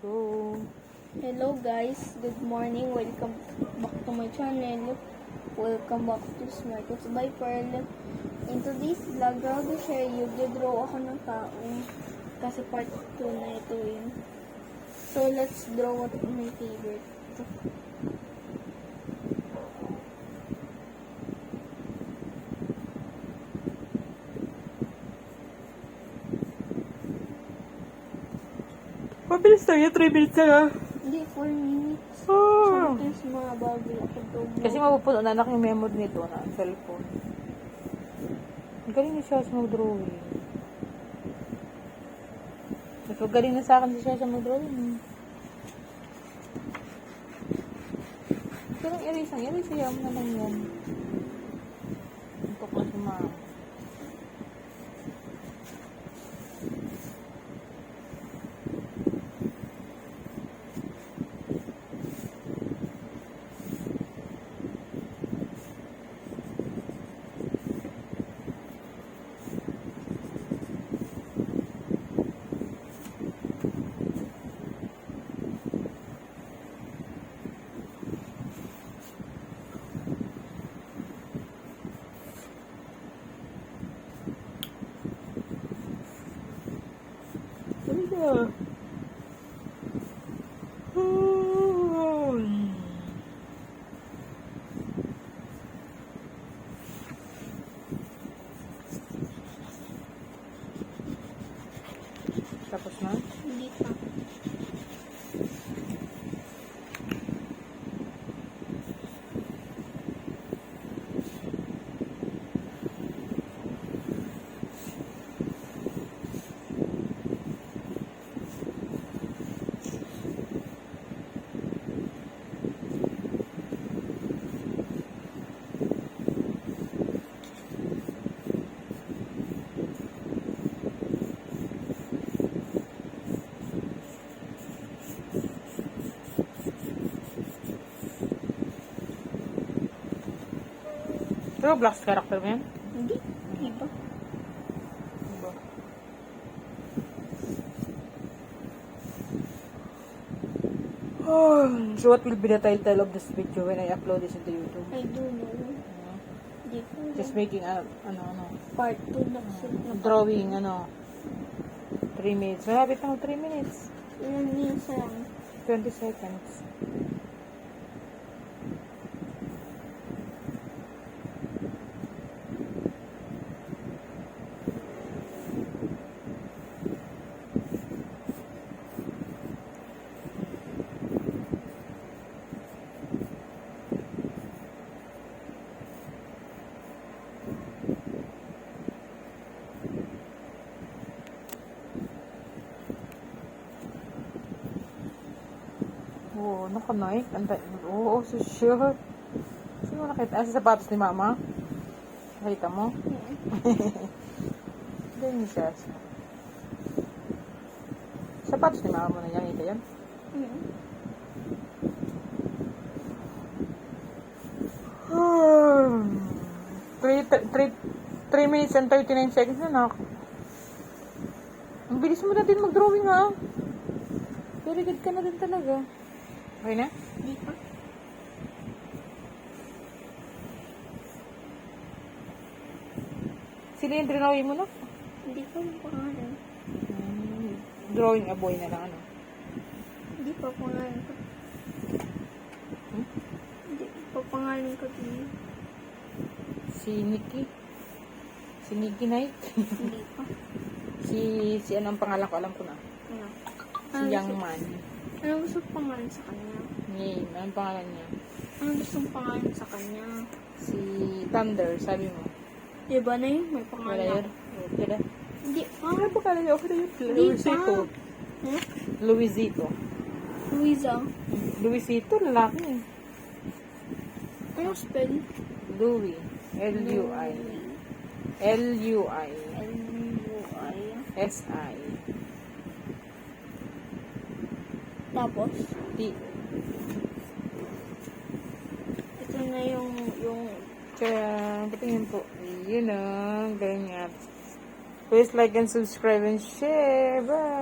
Go. Hello guys, good morning. Welcome back to my channel. Welcome back to Smartest by Pearl. In today's vlog, I will share you, draw ako ng tao. Kasi part 2 na ito yun. So let's draw what my favorite. Mabilis lang yan, 3 minutes lang. Hindi, 4 minutes. Oh. Sometimes mga bago ako draw. Kasi mapupuno na yung memory nito na cellphone. Ang galing ni siya sa mag-drawing. Mas magaling na sa akin si siya sa mag-drawing. Parang erase yan mo na lang yan. Antok na si mama. Ganda. Tapos na? Hindi pa. Roblox character mo yan? Hindi. Iba. Diba? So what will be the title of this video when I upload this into YouTube? I don't know. Hindi ko. Just making a, Part 2 na kasi. drawing, 3 minutes. Malapit na 3 minutes. Ilan minutes lang. 20 seconds. Oo, naka-Nike. Oo, so sure. Sino mo nakita? Sa sapatos ni mama? Nakita mo? Ganyan siya. Sapatos ni mama mo na yan. Nakita yan? Mm. 3 minutes and 39 seconds na nak. Ang bilis mo na din mag-drawing ha. Very good ka na din talaga. Okay na? Hindi pa. Sino yung drawing mo na? Hindi ko yung pangalan. Drawing a boy na lang ano. Hindi pa pangalan ko. Hindi pa pangalan ko din. Si Nikki. Si Nikki Knight. Hindi pa. si ano ang pangalan ko? Alam ko na. Ano? Si Young Man. Ano gusto pangalan sa kanya? Ngayon, anong pangalan niya? Ano gusto pangalan sa kanya? Si Thunder, sabi mo. Diba na yun? May Wala pangalan. yun? Wala. Hindi pa. Ano pa kala niya? Okay na yun. Hindi Luisito. pa. Huh? Luisito. Luisa. Luisito, lalaki eh. Ano spell? Louis. L-U-I. L-U-I. L-U-I. S-I. Tapos, T. ito na yung Kaya, patingin po. Yun o. Ganyan. Please like and subscribe and share. Bye!